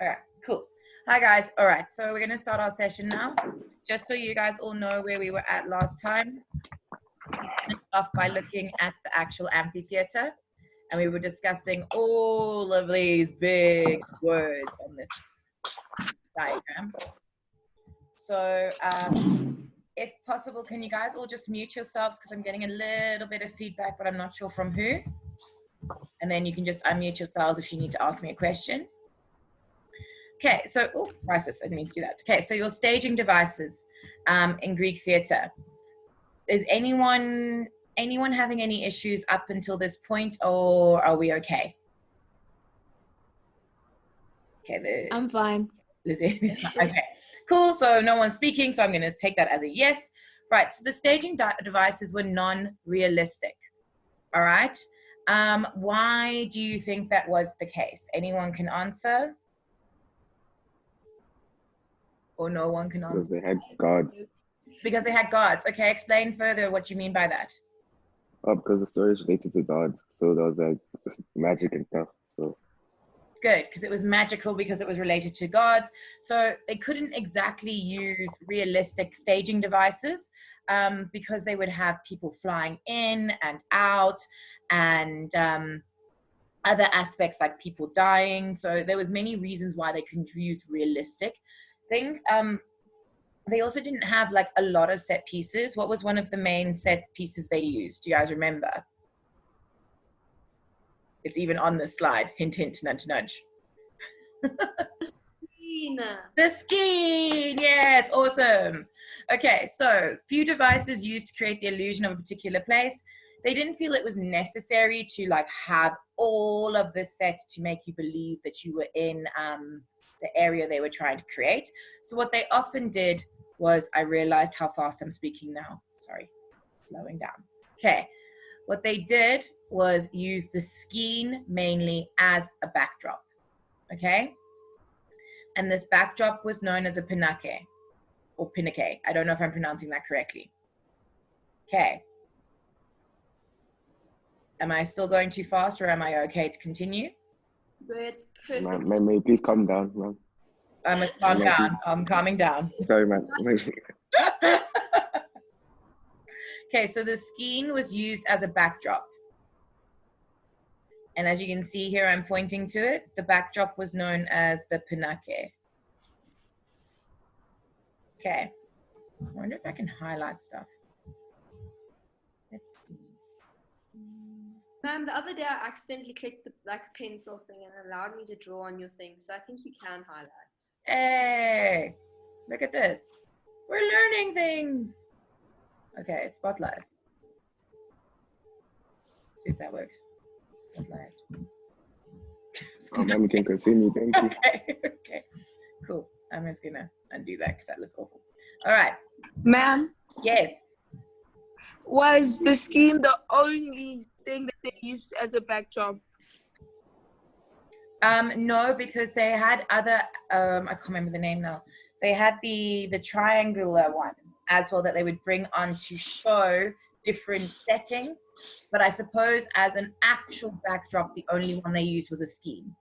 All right, cool. Hi guys. All right, so we're gonna start our session now. Just so you guys all know where we were at last time. We finished off by looking at the actual amphitheater, and we were discussing all of these big words on this diagram. So if possible, can you guys all just mute yourselves, because I'm getting a little bit of feedback, but I'm not sure from who. And then you can just unmute yourselves if you need to ask me a question. Okay, so, oh, crisis, I didn't mean to do that. Okay, so your staging devices in Greek theatre. Is anyone having any issues up until this point, or are we okay? Okay, I'm fine. Lizzie, okay, cool. So no one's speaking, so I'm going to take that as a yes. Right, so the staging devices were non-realistic. All right. Why do you think that was the case? Anyone can answer? Or no one can answer? Because they had guards. Because they had guards. Okay, explain further what you mean by that. Oh, because the story is related to gods. So there was like magic and stuff. So good, because it was magical, because it was related to gods. So they couldn't exactly use realistic staging devices because they would have people flying in and out and other aspects like people dying. So there was many reasons why they couldn't use realistic things. They also didn't have like a lot of set pieces. What was one of the main set pieces they used? Do you guys remember? It's even on the slide. Hint, hint, nudge, nudge. The screen. The screen. Yes, awesome. Okay, so few devices used to create the illusion of a particular place. They didn't feel it was necessary to like have all of the set to make you believe that you were in the area they were trying to create. So what they often did was, I realized how fast I'm speaking now. Sorry, slowing down. Okay. What they did was use the skein mainly as a backdrop, okay? And this backdrop was known as a pinake, or pinake. I don't know if I'm pronouncing that correctly. Okay. Am I still going too fast, or am I okay to continue? Good. Perfect. man, may you please calm down, man. I must calm down. I'm calming down. Sorry, man. Okay, so the skein was used as a backdrop. And as you can see here, I'm pointing to it. The backdrop was known as the pinake. Okay. I wonder if I can highlight stuff. Let's see. Ma'am, the other day I accidentally clicked the black pencil thing and it allowed me to draw on your thing. So I think you can highlight. Hey, look at this. We're learning things. Okay, spotlight. See if that works. Spotlight. Oh, man, we can continue. Thank you. Okay, okay, cool. I'm just gonna undo that because that looks awful. All right. Ma'am, Yes. was the scheme the only thing that they used as a backdrop? No, because they had other, I can't remember the name now. They had the triangular one as well that they would bring on to show different settings. But I suppose as an actual backdrop, the only one they used was a scheme.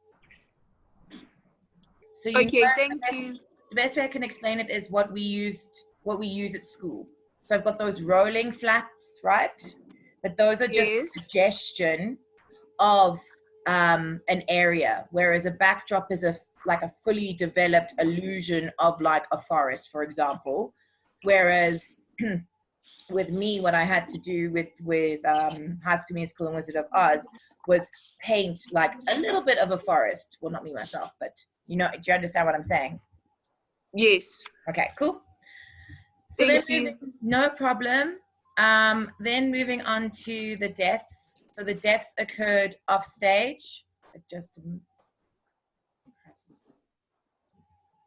So you Okay, know, thank you. the best way I can explain it is what we use at school. So I've got those rolling flaps, right? But those are just a suggestion of an area, whereas a backdrop is like a fully developed illusion of like a forest, for example. Whereas with me, what I had to do with High School Musical and Wizard of Oz was paint like a little bit of a forest. Well, not me myself, but you know, do you understand what I'm saying? Yes. Okay, cool. So Thank then you. no problem. Then moving on to the deaths. So the deaths occurred off stage.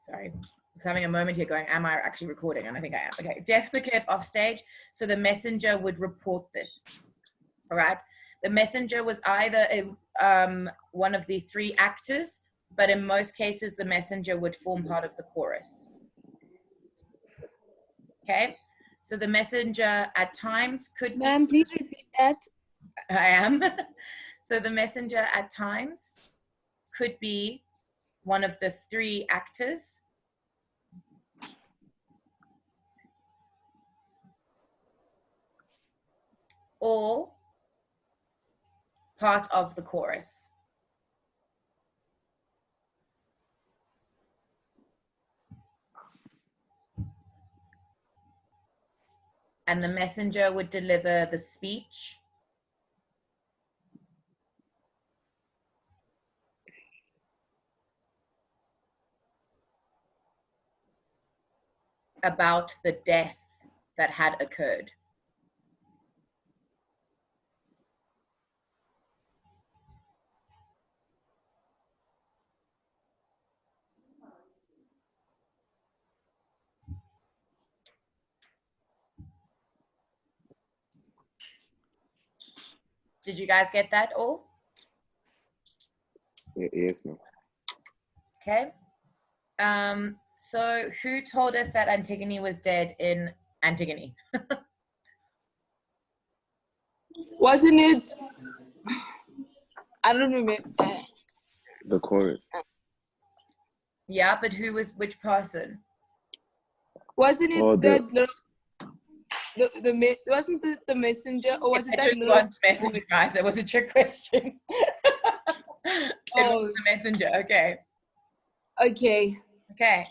Sorry, I was having a moment here going, am I actually recording? And I think I am. Okay, deaths occurred off stage. So the messenger would report this. All right. The messenger was either one of the three actors, but in most cases, the messenger would form part of the chorus. Okay. So the messenger at times could be. Ma'am, please repeat that. I am. So the messenger at times could be one of the 3 actors, or part of the chorus. And the messenger would deliver the speech. About the death that had occurred. Did you guys get that all? Yes, ma'am. Okay. So who told us that Antigone was dead in Antigone? Wasn't it? I don't remember. The chorus. Yeah, but who was which person? Wasn't it Oh, that little? Wasn't it the messenger, or was it that just little? was messenger, guys. It was a trick question. It was the messenger. Okay. Okay. Okay.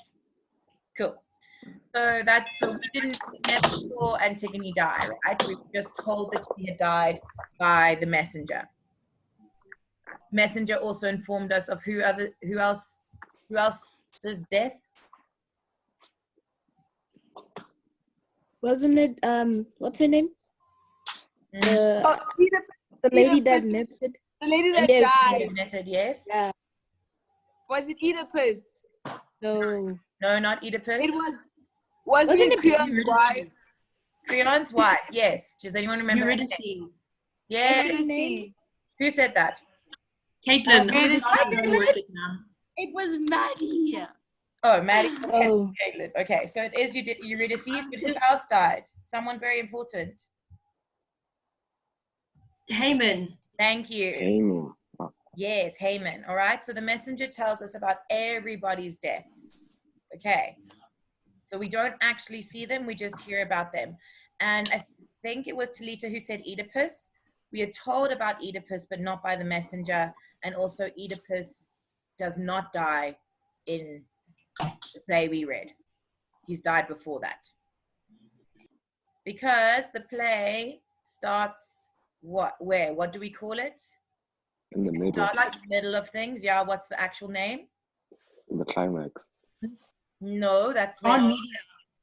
Cool. So we didn't never saw Antigone die, right? We were just told that she had died by the messenger. Messenger also informed us of who else's death. Wasn't it, what's her name? Oh, The lady that knits it. the lady that Yes. died. Knitted, yes. Yeah. Was it Oedipus? No. No, not Oedipus. It was. Wasn't it Creon's wife? Creon's wife, yes. Does anyone remember? Eurydice. Yeah. Eurydice. Who said that? Caitlin. Eurydice. It was Maddie. Oh, Maddie. Okay. Oh. Caitlin. Okay, so it is Eurydice, but who else died? Someone very important. Haman. Thank you. Haman. Yes, Haman. All right. So the messenger tells us about everybody's death. Okay. So we don't actually see them. We just hear about them. And I think it was Talita who said Oedipus. We are told about Oedipus, but not by the messenger. And also Oedipus does not die in the play we read. He's died before that. Because the play starts where? What do we call it? In the middle. Start like the middle of things. Yeah, what's the actual name? In the climax. No, that's when, On media.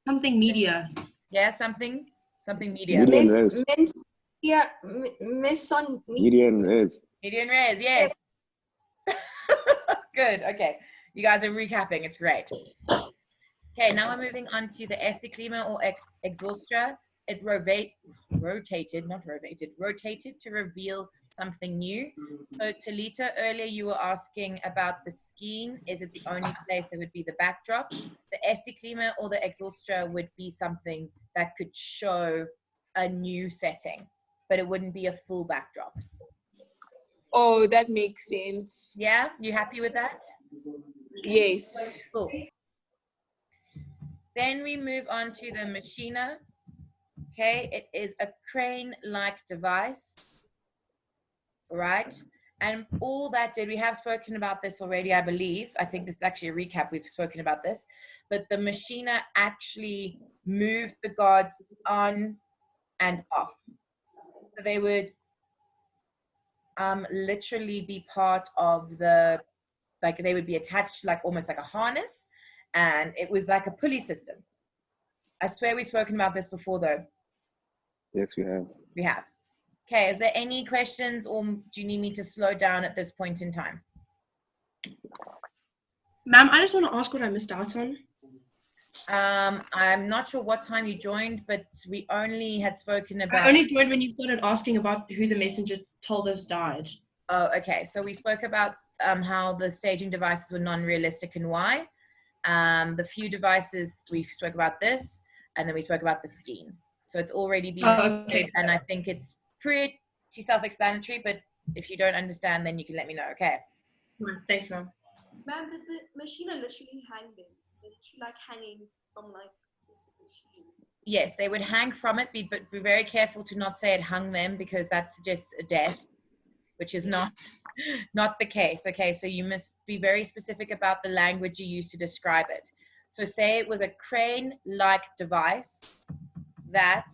Something media. yeah, something media. Median res. Meson. Median res. Median res, yes. Good, okay. You guys are recapping, it's great. Okay, now we're moving on to the Esticlima or Exhaustra. It rotated to reveal something new. So Talita, earlier you were asking about the skiing. Is it the only place that would be the backdrop? The Esticlima or the Exhaustra would be something that could show a new setting, but it wouldn't be a full backdrop. Oh, that makes sense. Yeah, you happy with that? Yes. Cool. Then we move on to the machina. Okay, it is a crane-like device, right? And all that did, we have spoken about this already, I believe. I think this is actually a recap. We've spoken about this. But the machina actually moved the gods on and off. So they would literally be part of the, like they would be attached like almost like a harness. And it was like a pulley system. I swear we've spoken about this before though. Yes, we have. We have. Okay, is there any questions or do you need me to slow down at this point in time? Ma'am, I just want to ask what I missed out on. I'm not sure what time you joined, but we only had spoken about... I only joined when you started asking about who the messenger told us died. Oh, okay. So we spoke about how the staging devices were non-realistic and why. The few devices, we spoke about this, and then we spoke about the scheme. So it's already been okay. And I think it's pretty self-explanatory, but if you don't understand, then you can let me know, okay? Thanks, ma'am. Ma'am, did the machine literally hang them? Did she like hanging from like this machine? Yes, they would hang from it, but be very careful to not say it hung them, because that suggests a death, which is not the case. Okay, so you must be very specific about the language you use to describe it. So say it was a crane-like device that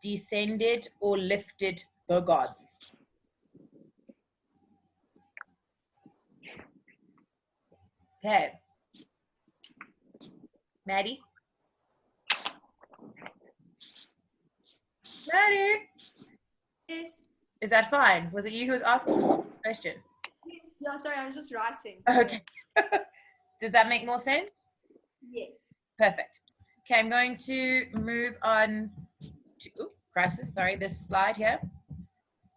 descended or lifted the gods. Okay. Maddie? Maddie? Yes. Is that fine? Was it you who was asking the question? Yes. Yeah, sorry, I was just writing. Okay. Does that make more sense? Yes. Perfect. Okay, I'm going to move on to, this slide here.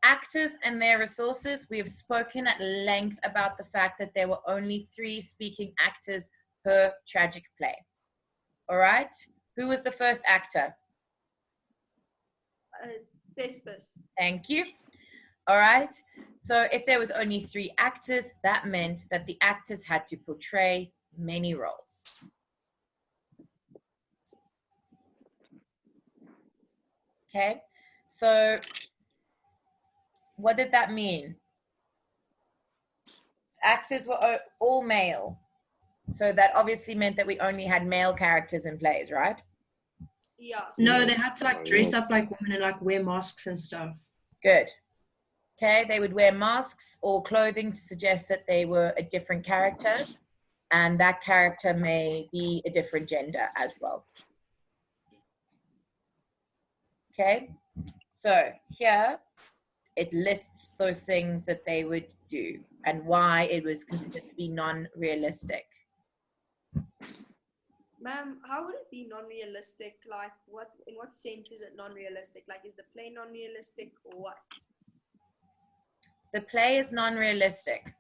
Actors and their resources. We have spoken at length about the fact that there were only 3 speaking actors per tragic play. All right. Who was the first actor? Thespis. Thank you. All right. So if there was only 3 actors, that meant that the actors had to portray many roles. Okay. So what did that mean? Actors were all male. So that obviously meant that we only had male characters in plays, right? Yeah. No, they had to like dress up like women and like wear masks and stuff. Good. Okay, they would wear masks or clothing to suggest that they were a different character, and that character may be a different gender as well. Okay, so here it lists those things that they would do and why it was considered to be non-realistic. Ma'am, how would it be non-realistic? Like, in what sense is it non-realistic? Like, is the play non-realistic or what? The play is non-realistic.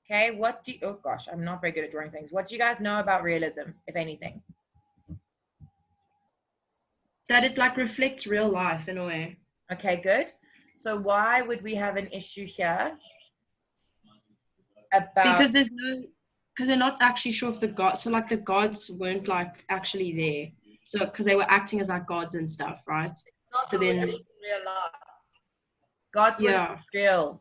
Okay, oh gosh, I'm not very good at drawing things. What do you guys know about realism, if anything? That it like reflects real life in a way. Okay, good. So why would we have an issue here about... Because they're not actually sure if the gods, so like the gods weren't like actually there. So, because they were acting as like gods and stuff, right? Not So then, in real life. Gods yeah. were real.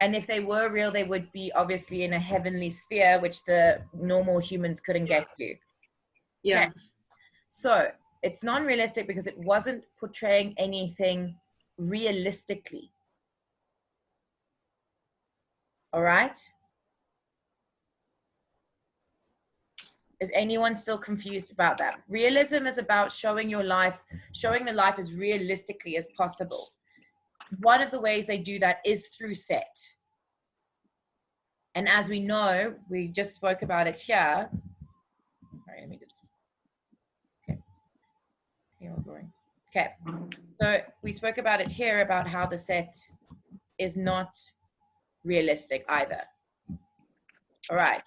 And if they were real, they would be obviously in a heavenly sphere, which the normal humans couldn't get to. Yeah. Okay. So it's non-realistic because it wasn't portraying anything realistically. All right? Is anyone still confused about that? Realism is about showing the life as realistically as possible. One of the ways they do that is through set. And as we know, we just spoke about it here. Sorry, let me just, okay. So we spoke about it here about how the set is not realistic either. All right.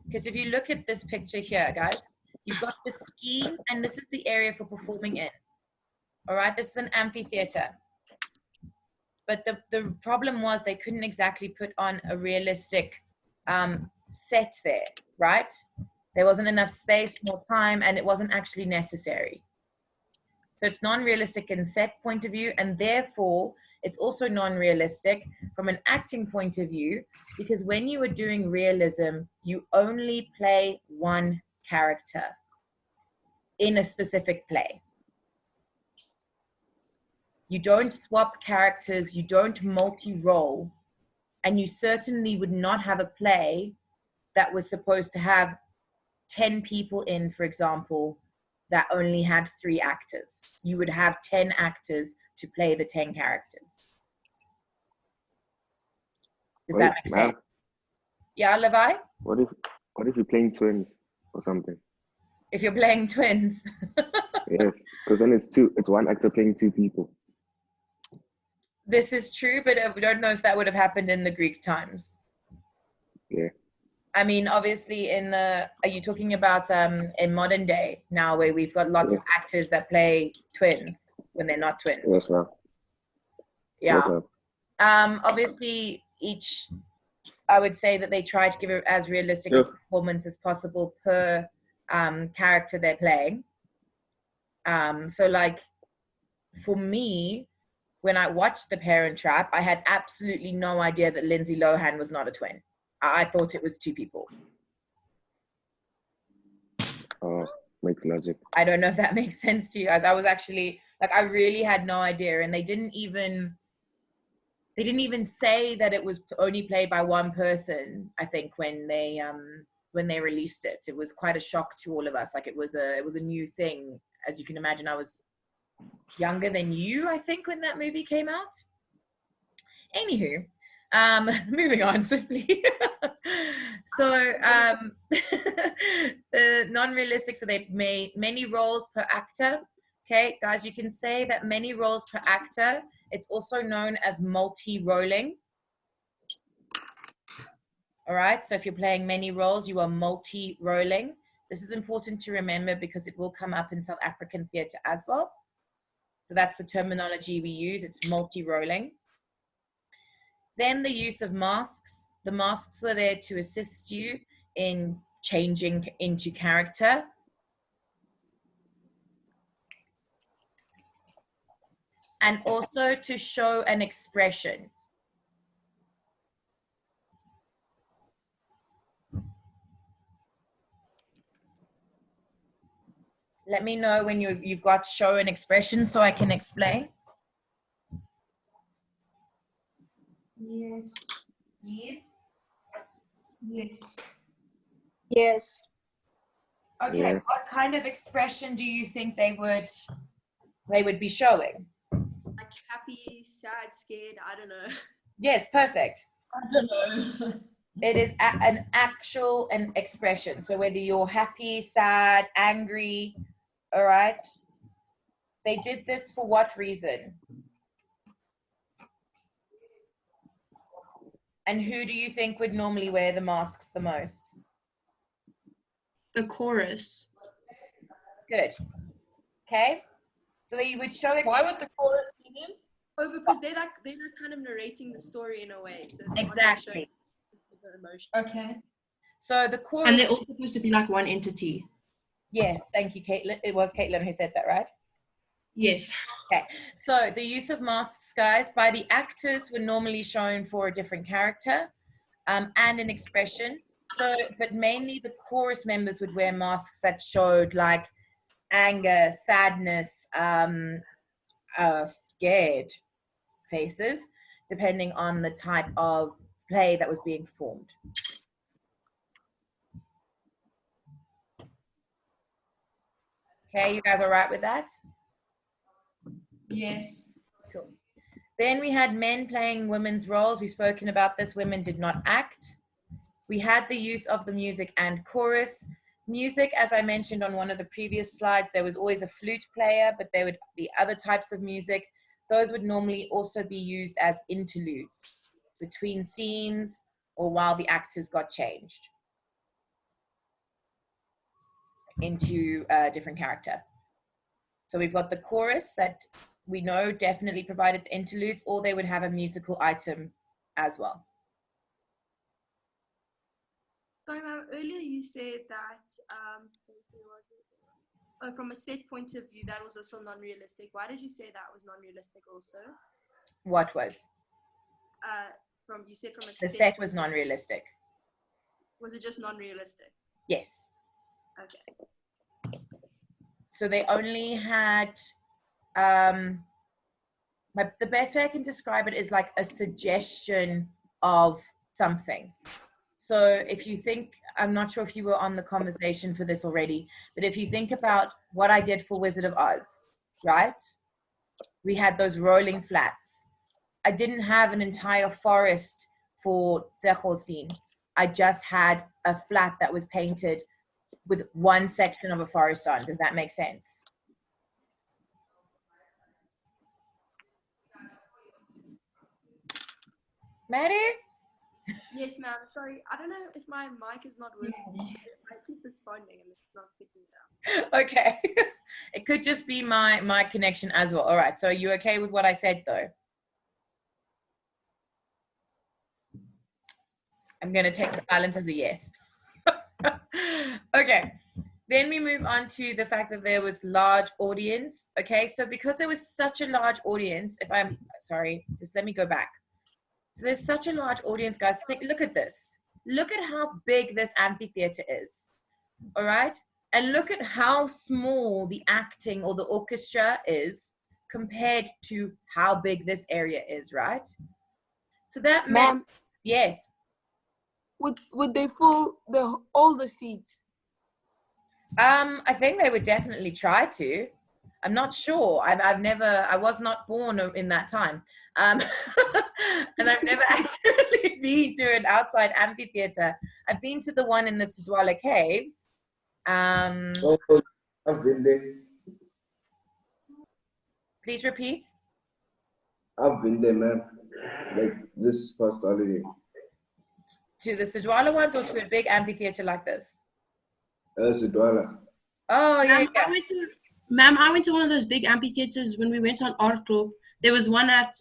Because if you look at this picture here, guys, you've got the scheme, and this is the area for performing in. All right, this is an amphitheater. But the problem was they couldn't exactly put on a realistic set there, right? There wasn't enough space, more time, and it wasn't actually necessary. So it's non-realistic in set point of view, and therefore it's also non-realistic from an acting point of view, because when you are doing realism, you only play one character in a specific play. You don't swap characters, you don't multi-role, and you certainly would not have a play that was supposed to have 10 people in, for example, that only had 3 actors. You would have 10 actors to play the 10 characters. Does that make sense? Yeah, Levi? What if you're playing twins or something? If you're playing twins. Yes, because then it's one actor playing 2 people. This is true, but we don't know if that would have happened in the Greek times. Yeah. I mean, obviously are you talking about in modern day now where we've got lots of actors that play twins when they're not twins? Yes, ma'am. Yeah. Yes, ma'am. Obviously, I would say that they try to give it as realistic a performance as possible per character they're playing. So like for me, when I watched The Parent Trap, I had absolutely no idea that Lindsay Lohan was not a twin. I thought it was two people. Oh, makes logic. I don't know if that makes sense to you guys. I was actually like, I really had no idea, and they didn't even say that it was only played by one person. I think when they released it, it was quite a shock to all of us. Like it was a new thing. As you can imagine, I was younger than you, I think, when that movie came out. Anywho, moving on swiftly. So the non-realistic, so they made many roles per actor. Okay, guys, you can say that many roles per actor. It's also known as multi-rolling. All right, so if you're playing many roles, you are multi-rolling. This is important to remember because it will come up in South African theatre as well. So that's the terminology we use. It's multi-rolling. Then the use of masks. The masks were there to assist you in changing into character. And also to show an expression. Let me know when you've got show and expression so I can explain. Yes. Yes. Yes. Yes. Okay, Yeah. what kind of expression do you think they would be showing? Like happy, sad, scared, I don't know. Yes, perfect. I don't know. It is an expression. So whether you're happy, sad, angry, all right? They did this for what reason? And who do you think would normally wear the masks the most? The chorus. Good. Okay. So that you would show. Why would the chorus be them? Oh, because they're like kind of narrating the story in a way. So they're not Exactly. showing the emotion. Okay. So the chorus. And they're all supposed to be like one entity. Yes, thank you, Caitlin. It was Caitlin who said that, right? Yes. Okay. So the use of masks, guys, by the actors were normally shown for a different character and an expression. So, but mainly the chorus members would wear masks that showed like anger, sadness, scared faces, depending on the type of play that was being performed. Okay, you guys all right with that? Yes. Cool. Then we had men playing women's roles. We've spoken about this. Women did not act. We had the use of the music and chorus. Music, as I mentioned on one of the previous slides, there was always a flute player, but there would be other types of music. Those would normally also be used as interludes between scenes or while the actors got changed into a different character. So we've got the chorus that we know definitely provided the interludes, or they would have a musical item as well. Sorry, ma'am, earlier you said that from a set point of view, that was also non-realistic. Why did you say that was non-realistic also? What was? You said from a The set was non-realistic. Was it just non-realistic? Yes. Okay. So they only had, the best way I can describe it is like a suggestion of something. So if you think, I'm not sure if you were on the conversation for this already, but if you think about what I did for Wizard of Oz, right? We had those rolling flats. I didn't have an entire forest for Zechor scene. I just had a flat that was painted with one section of a forest on. Does that make sense? Maddie? Yes, ma'am. Sorry, I don't know if my mic is not working. I keep responding and it's not picking it up. Okay. It could just be my connection as well. All right. So are you okay with what I said though? I'm going to take the silence as a yes. Okay. Then we move on to the fact that there was large audience. Okay, so because there was such a large audience, just let me go back. So there's such a large audience, guys. Look at this. Look at how big this amphitheater is. All right? And look at how small the acting or the orchestra is compared to how big this area is, right? So that meant, Ma'am, yes. would they fill all the seats? I think they would definitely try to. I'm not sure. I was not born in that time. And I've never actually been to an outside amphitheater. I've been to the one in the Sidwala Caves. Oh, I've been there. Please repeat. I've been there, man. Like this past holiday. To the Sidwala ones or to a big amphitheater like this? Sudwala. Oh, yeah. Ma'am, I went to one of those big amphitheaters when we went on art club. There was one at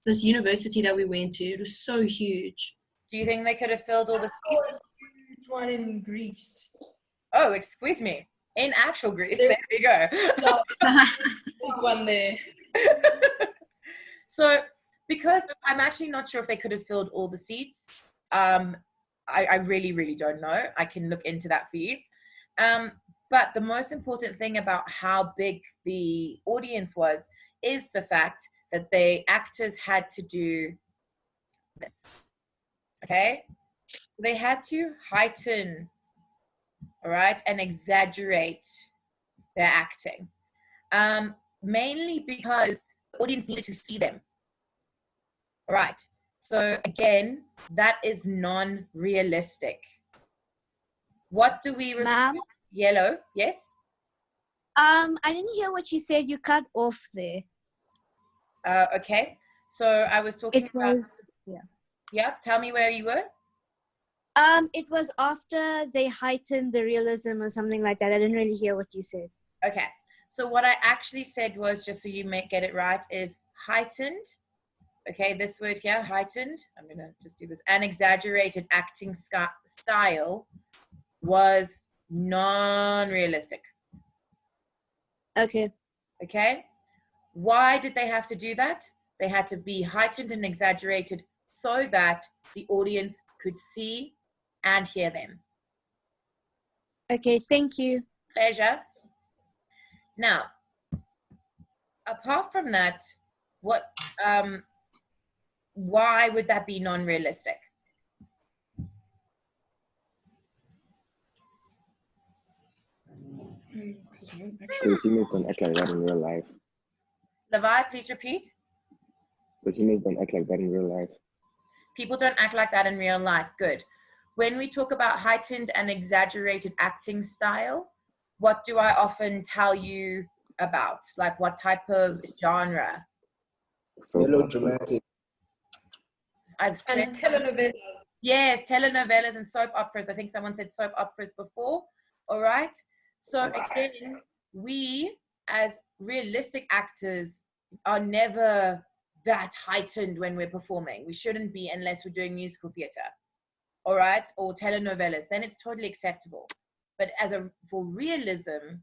this university that we went to. It was so huge. Do you think they could have filled all the seats? Huge one in Greece. Oh, excuse me. In actual Greece. There we go. Big one there. So, because I'm actually not sure if they could have filled all the seats. I really, really don't know. I can look into that for you. But the most important thing about how big the audience was is the fact that the actors had to do this. Okay? They had to heighten, all right, and exaggerate their acting. Mainly because the audience needed to see them. All right. So again, that is non-realistic. What do we Ma'am? Yellow, yes? I didn't hear what you said. You cut off there. Okay. So I was talking about, yeah. yeah, tell me where you were. It was after they heightened the realism or something like that. I didn't really hear what you said. Okay. So what I actually said was, just so you may get it right, is heightened. Okay, this word here, heightened. I'm going to just do this. An exaggerated acting style was non-realistic. Okay. Okay? Why did they have to do that? They had to be heightened and exaggerated so that the audience could see and hear them. Okay, thank you. Pleasure. Now, apart from that, why would that be non-realistic? Because humans don't act like that in real life. Levi, please repeat. Because humans don't act like that in real life. People don't act like that in real life. Good. When we talk about heightened and exaggerated acting style, what do I often tell you about? Like what type of genre? So Melodramatic. I've said, And telenovelas. yes, telenovelas and soap operas. I think someone said soap operas before. All right. So again, we as realistic actors are never that heightened when we're performing. We shouldn't be unless we're doing musical theater. All right. Or telenovelas. Then it's totally acceptable. But for realism,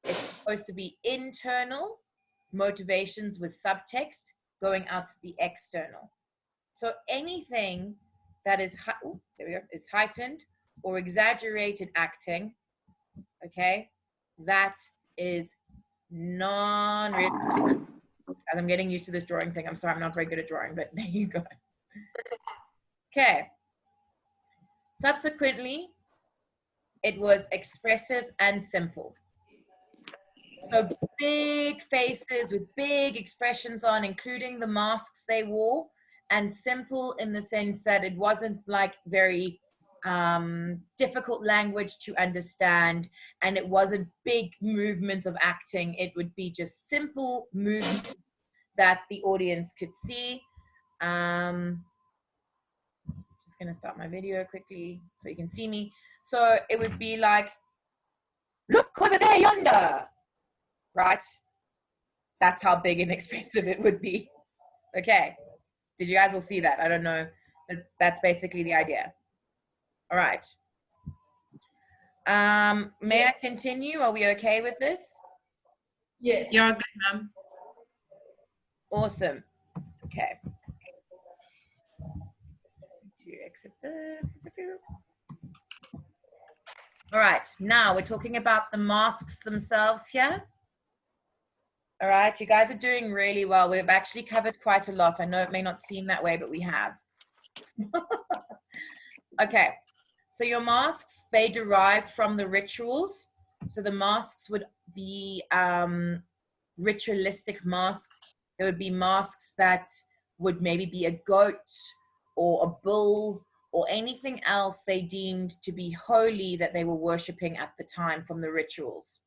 it's supposed to be internal motivations with subtext going out to the external. So anything that is is heightened or exaggerated acting, okay, that is non-realistic. As I'm getting used to this drawing thing, I'm sorry, I'm not very good at drawing, but there you go. Okay. Subsequently, it was expressive and simple. So big faces with big expressions on, including the masks they wore, and simple in the sense that it wasn't like very difficult language to understand, and it wasn't big movements of acting. It would be just simple movements that the audience could see. Just gonna start my video quickly so you can see me. So it would be like, look over there yonder, right? That's how big and expressive it would be. Okay, did you guys all see that? I don't know But that's basically the idea. All right. May I continue? Are we okay with this? Yes. You're good, ma'am. Awesome. Okay. To exit this. All right. Now we're talking about the masks themselves here. All right. You guys are doing really well. We've actually covered quite a lot. I know it may not seem that way, but we have. Okay. So your masks, they derive from the rituals. So the masks would be ritualistic masks. There would be masks that would maybe be a goat or a bull or anything else they deemed to be holy that they were worshipping at the time from the rituals.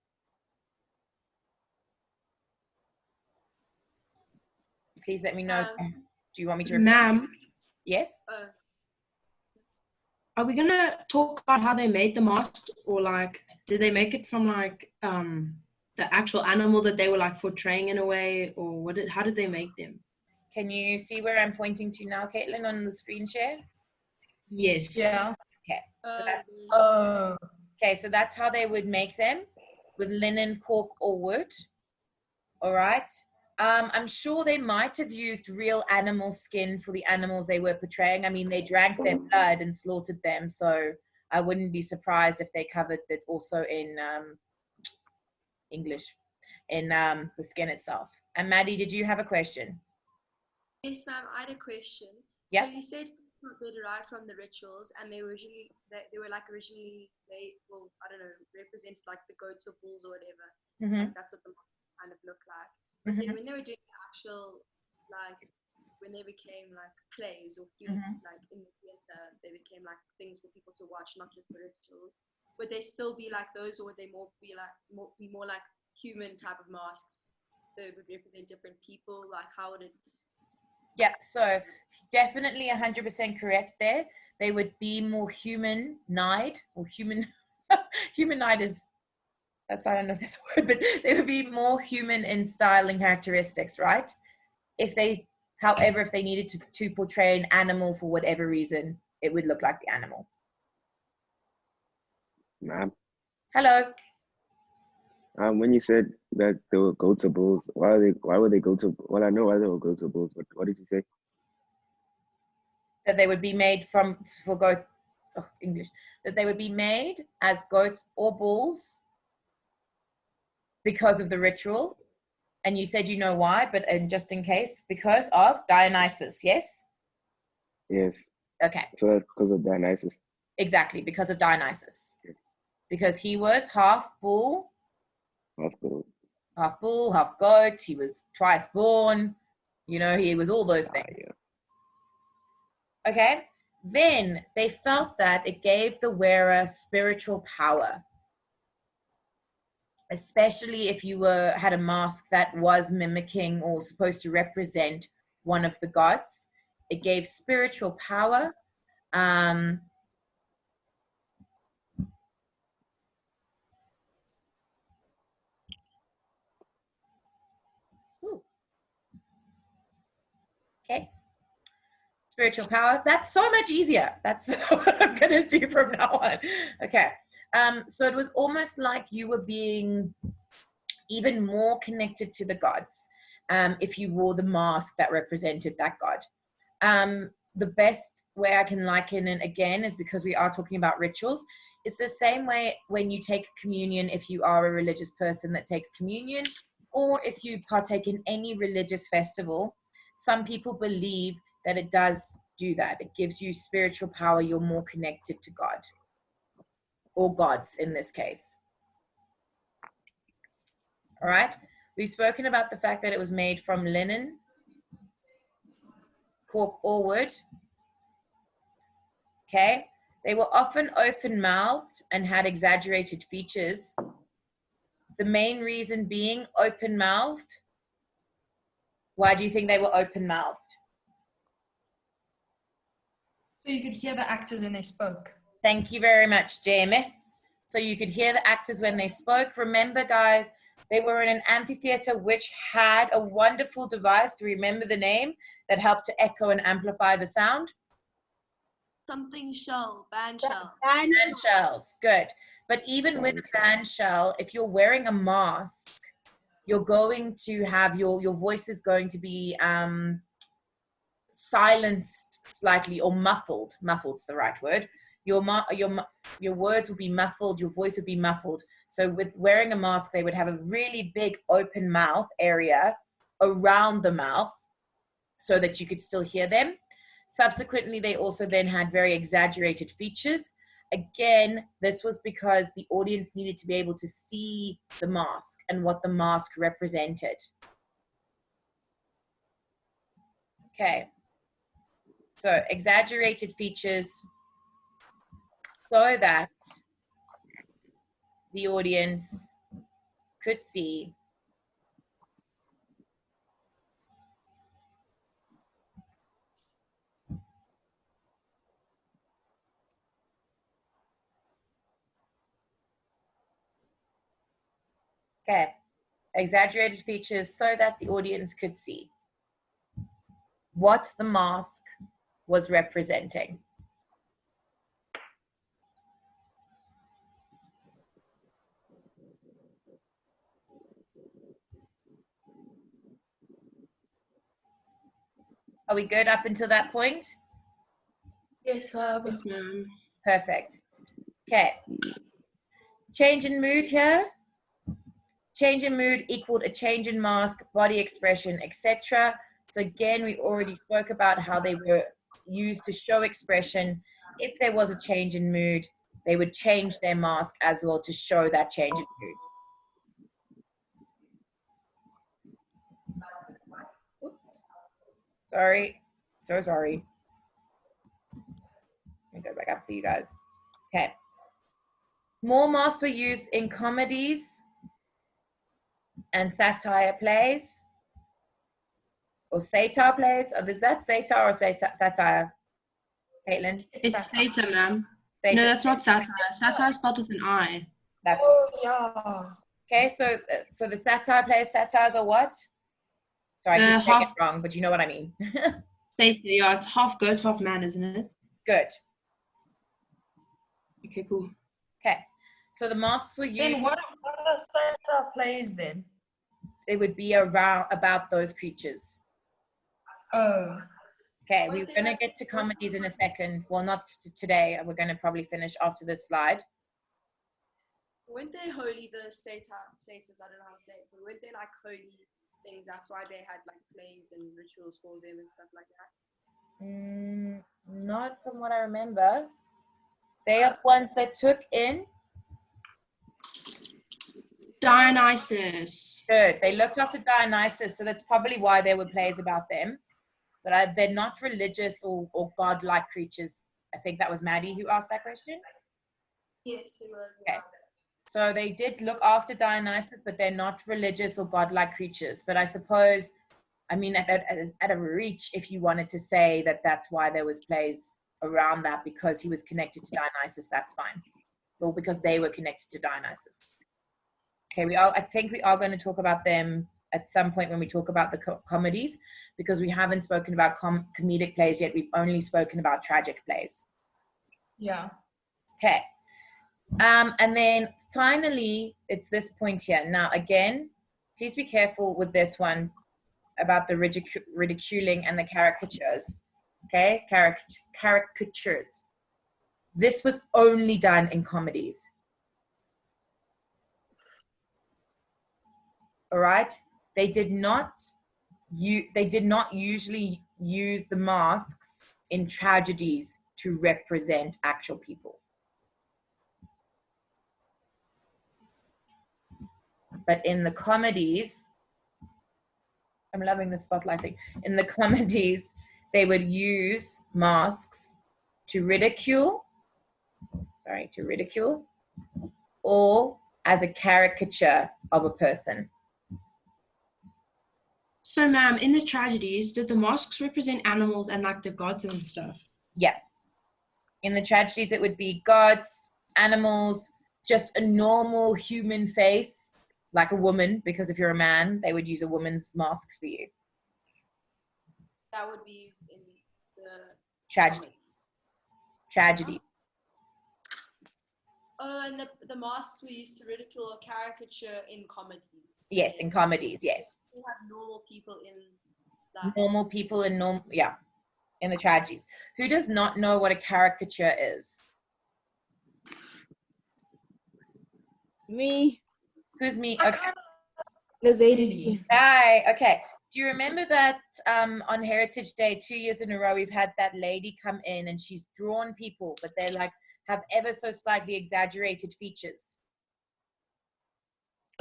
Please let me know. Do you want me to repeat? Ma'am, Yes? are we gonna talk about how they made the masks, or like, did they make it from like the actual animal that they were like portraying in a way, or how did they make them? Can you see where I'm pointing to now, Caitlin, on the screen share? Yes. Yeah. Okay. Oh. Okay, so that's how they would make them, with linen, cork, or wood. All right. I'm sure they might have used real animal skin for the animals they were portraying. I mean, they drank their blood and slaughtered them, so I wouldn't be surprised if they covered it also in English, in the skin itself. And Maddie, did you have a question? Yes, ma'am. I had a question. Yeah. So you said they derived from the rituals, and they were originally represented like the goats or bulls or whatever. Mm-hmm. Like, that's what the kind of look like. But then when they were doing the actual, like, when they became like plays or like in the theater, they became like things for people to watch, not just the rituals. Would they still be like those, or would they be more like human type of masks that would represent different people? Like, how would it? Yeah, so definitely 100% correct there. They would be more human-eyed, or human-eyed is, I don't know if that's a word, but they would be more human in style and characteristics, right? However, if they needed to portray an animal for whatever reason, it would look like the animal. Ma'am, Hello. when you said that they would go to bulls, why would they go to? Well, I know why they would go to bulls, but what did you say? That they would be made that they would be made as goats or bulls because of the ritual. And you said you know why, but just in case, because of Dionysus, yes? Yes. Okay. So that's because of Dionysus. Exactly, because of Dionysus. Because he was half bull, half goat. He was twice born. You know, he was all those things. Yeah. Okay? Then they felt that it gave the wearer spiritual power. Especially if you had a mask that was mimicking or supposed to represent one of the gods. It gave spiritual power. Okay. Spiritual power. That's so much easier. That's what I'm going to do from now on. Okay. So it was almost like you were being even more connected to the gods if you wore the mask that represented that god. The best way I can liken it again is, because we are talking about rituals, it's the same way when you take communion, if you are a religious person that takes communion, or if you partake in any religious festival. Some people believe that it does do that. It gives you spiritual power. You're more connected to God, or gods in this case. All right. We've spoken about the fact that it was made from linen, cork, or wood. Okay. They were often open-mouthed and had exaggerated features. The main reason being open-mouthed. Why do you think they were open-mouthed? So you could hear the actors when they spoke. Thank you very much, Jamie. So you could hear the actors when they spoke. Remember, guys, they were in an amphitheater which had a wonderful device. Do you remember the name that helped to echo and amplify the sound? something shell, band shell. Band shells, good. But even with a band shell, if you're wearing a mask, you're going to have your voice is going to be silenced slightly, or muffled. Muffled's the right word. Your words would be muffled, your voice would be muffled. So with wearing a mask, they would have a really big open mouth area around the mouth so that you could still hear them. Subsequently, they also then had very exaggerated features. Again, this was because the audience needed to be able to see the mask and what the mask represented. Okay. So exaggerated features so that the audience could see exaggerated features so that the audience could see what the mask was representing. Are we good up until that point? Yes, Perfect. Okay. Change in mood here. Change in mood equaled a change in mask, body expression, etc. So again, we already spoke about how they were used to show expression. If there was a change in mood, they would change their mask as well to show that change in mood. Sorry, so sorry. Let me go back up for you guys. Okay. More masks were used in comedies and satire plays, or satire plays. Oh, is that satire or satire? Caitlin? It's satire, ma'am. Satire. No, that's not satire. Satire is spelled with an I. That's yeah. okay. So the satire plays, satires are what? Sorry, I keep saying it wrong, but you know what I mean. Satire, yeah, it's half goat, half man, isn't it? Good. Okay, cool. Okay, so the masks were used. Then what are satire plays then? It would be about those creatures. Oh. Okay, we're going to get to comedies in a second. Well, not today. We're going to probably finish after this slide. Weren't they holy, the satyrs? I don't know how to say it, but weren't they like holy things? That's why they had like plays and rituals for them and stuff like that. Not from what I remember. They are ones that took in Dionysus. Good. They looked after Dionysus, so that's probably why there were plays about them. But they're not religious or godlike creatures. I think that was Maddie who asked that question. Yes, it was. Okay. So they did look after Dionysus, but they're not religious or godlike creatures. But I suppose, I mean, at a reach, if you wanted to say that that's why there was plays around that, because he was connected to Dionysus, that's fine. Or because they were connected to Dionysus. Okay, I think we are going to talk about them at some point when we talk about the comedies, because we haven't spoken about comedic plays yet. We've only spoken about tragic plays. Yeah. Okay. And then finally, it's this point here. Now, again, please be careful with this one about the ridiculing and the caricatures. Okay, caricatures. This was only done in comedies. All right. They did not usually use the masks in tragedies to represent actual people. But in the comedies, I'm loving the spotlight thing. In the comedies, they would use masks to ridicule, or as a caricature of a person. So, ma'am, in the tragedies, did the masks represent animals and like the gods and stuff? Yeah. In the tragedies, it would be gods, animals, just a normal human face, like a woman, because if you're a man, they would use a woman's mask for you. That would be used in the tragedy. tragedy. Oh, and the masks we used to ridicule or caricature in comedies. Yes, in comedies, yes. We have normal people in that. Normal people in in the tragedies. Who does not know what a caricature is? Me. Who's me? Okay. There's 80. Hi. Okay. Do you remember that on Heritage Day, 2 years in a row, we've had that lady come in and she's drawn people, but they're like have ever so slightly exaggerated features.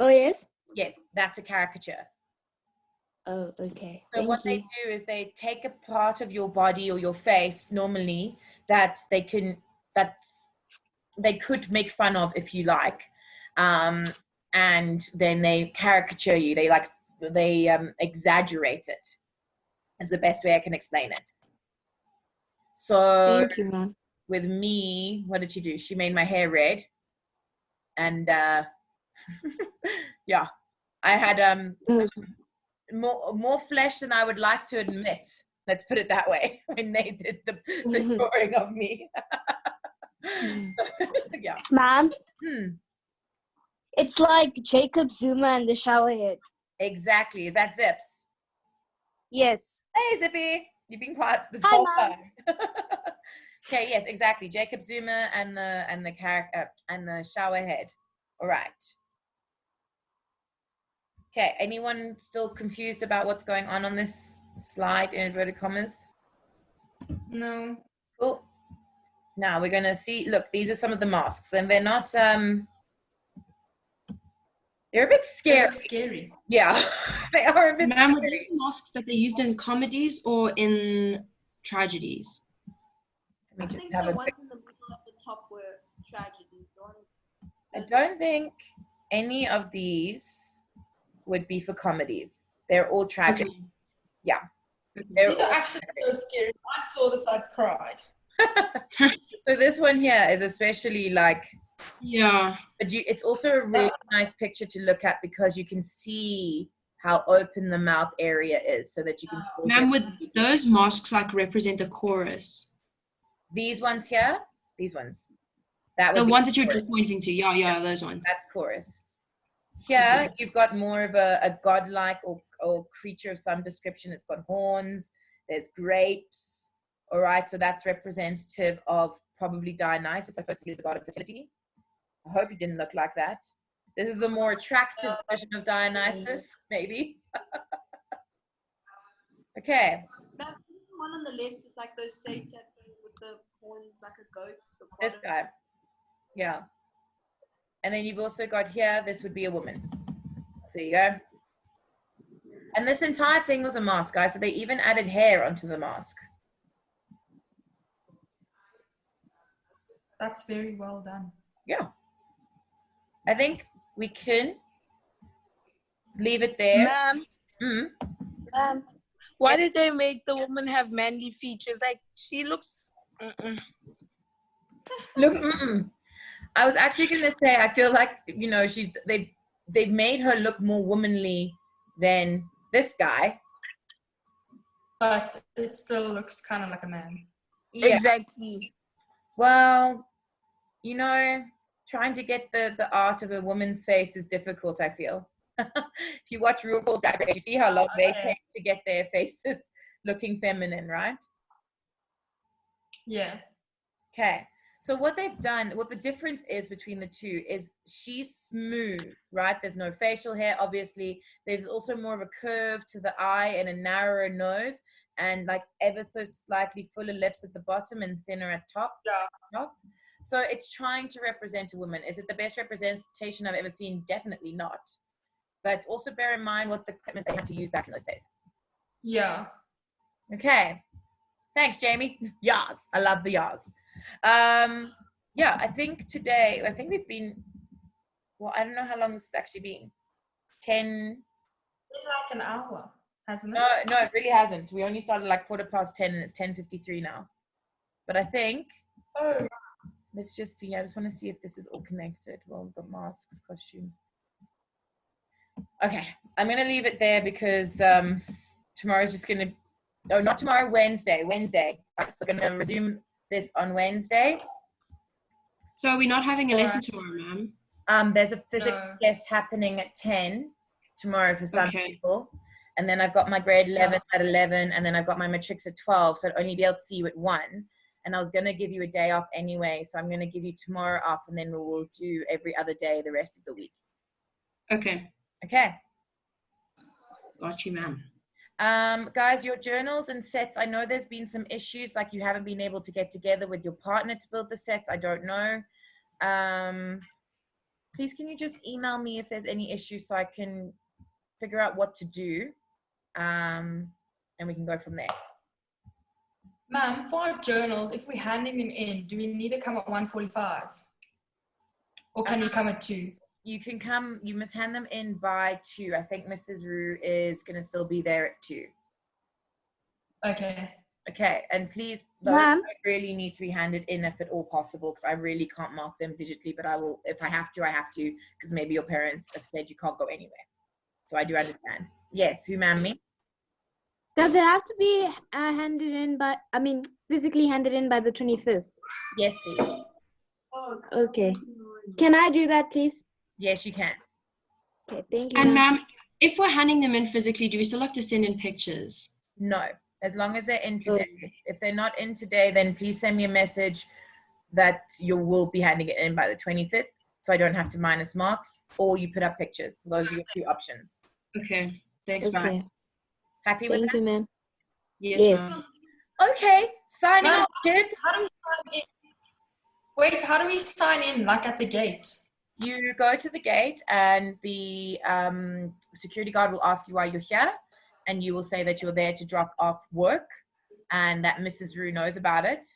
Oh, yes? Yes, that's a caricature. Oh, okay. So what they do is they take a part of your body or your face normally that they could make fun of if you like, and then they caricature you. They exaggerate it. Is the best way I can explain it. So Thank you, ma'am. with me, what did she do? She made my hair red, and yeah, I had more flesh than I would like to admit. Let's put it that way. When they did the drawing of me. Yeah. Ma'am, it's like Jacob Zuma and the showerhead. Exactly. Is that Zips? Yes. Hey, Zippy. You've been part this Hi, whole Mom. time. Okay. Yes. Exactly. Jacob Zuma and the showerhead. All right. Okay. Anyone still confused about what's going on this slide in inverted commas? No. Cool. Now we're gonna see. Look, these are some of the masks, and they're not. They're a bit scary. They look scary. Yeah, they are a bit Ma'am, were scary. these masks that they used in comedies or in tragedies? Let me I just think have the a ones quick. in the middle of the top were tragedies. The ones. I don't think any of these would be for comedies. They're all tragic. Okay. Yeah. Okay. They're These are all actually so scary. I saw this, I'd cry. So this one here is especially like, Yeah. but it's also a really nice picture to look at because you can see how open the mouth area is, so that you can. Ma'am, would those masks like represent a chorus? These ones here, these ones. That would The be ones that you're chorus. just pointing to. Yeah, those ones. That's chorus. Here you've got more of a godlike or creature of some description. It's got horns. There's grapes. All right, so that's representative of probably Dionysus. I suppose he is the god of fertility. I hope it didn't look like that. This is a more attractive version of Dionysus, maybe. Okay. That one on the left is like those Satan things with the horns, like a goat. The This bottom. guy. Yeah. And then you've also got here, this would be a woman. So there you go. And this entire thing was a mask, guys. So they even added hair onto the mask. That's very well done. Yeah. I think we can leave it there. Ma'am, why did they make the woman have manly features? Like, she looks... Look, I was actually going to say, I feel like, you know, they've made her look more womanly than this guy. But it still looks kind of like a man. Yeah. Exactly. Well, you know, trying to get the art of a woman's face is difficult, I feel. If you watch RuPaul's Drag Race, you see how long they take to get their faces looking feminine, right? Yeah. Okay. So what they've done, what the difference is between the two is she's smooth, right? There's no facial hair, obviously. There's also more of a curve to the eye and a narrower nose and like ever so slightly fuller lips at the bottom and thinner at top. Yeah. So it's trying to represent a woman. Is it the best representation I've ever seen? Definitely not. But also bear in mind what the equipment they had to use back in those days. Yeah. Okay. Thanks, Jamie. Yas. I love the yas. Yeah, I think we've been, well, I don't know how long this has actually been. 10. Like an hour, hasn't it? No, it really hasn't. We only started like 10:15 and it's 10:53 now. But I think, let's just see. I just want to see if this is all connected. Well, we've got masks, costumes. Okay, I'm going to leave it there because tomorrow's just going to, no, not tomorrow, Wednesday. We're going to resume this on Wednesday. So are we not having a lesson tomorrow, ma'am? There's a physics test happening at 10 tomorrow for some people. And then I've got my grade 11 at 11, and then I've got my matrics at 12, so I'd only be able to see you at 1. And I was going to give you a day off anyway, so I'm going to give you tomorrow off, and then we'll do every other day the rest of the week. Okay. Okay. Got you, ma'am. Guys, your journals and sets, I know there's been some issues, like you haven't been able to get together with your partner to build the sets. I don't know. Please, can you just email me if there's any issues so I can figure out what to do, and we can go from there. Ma'am, for our journals, if we're handing them in, do we need to come at 1:45? Or can we come at 2? You can come, you must hand them in by 2. I think Mrs. Rue is going to still be there at 2. Okay. Okay, and please, those really need to be handed in if at all possible, because I really can't mark them digitally, but I will, if I have to, because maybe your parents have said you can't go anywhere. So I do understand. Yes, who, ma'am, me? Does it have to be handed in by, physically handed in by the 25th? Yes, please. Okay. Can I do that, please? Yes, you can. Okay, thank you. And ma'am, if we're handing them in physically, do we still have to send in pictures? No, as long as they're in today. If they're not in today, then please send me a message that you will be handing it in by the 25th, so I don't have to minus marks, or you put up pictures. Those are your 2 options. Okay, thanks, Okay. ma'am. Happy with that? Thank you, ma'am. Yes, ma'am. Okay, signing Ma'am, off, kids. How do we sign in? Wait, how do we sign in, like at the gate? You go to the gate, and the security guard will ask you why you're here, and you will say that you're there to drop off work and that Mrs. Rue knows about it.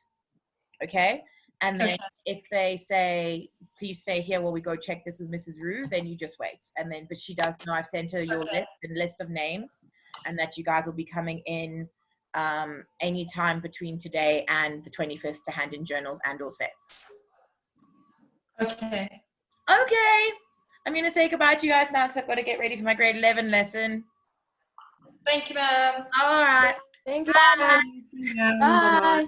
Okay? And then if they say, please stay here while we go check this with Mrs. Rue, then you just wait. And then, but she does know I've sent her your list of names, and that you guys will be coming in anytime between today and the 25th to hand in journals and or sets. Okay. Okay. I'm going to say goodbye to you guys now because I've got to get ready for my grade 11 lesson. Thank you, ma'am. All right. Thank you. Bye. Bye.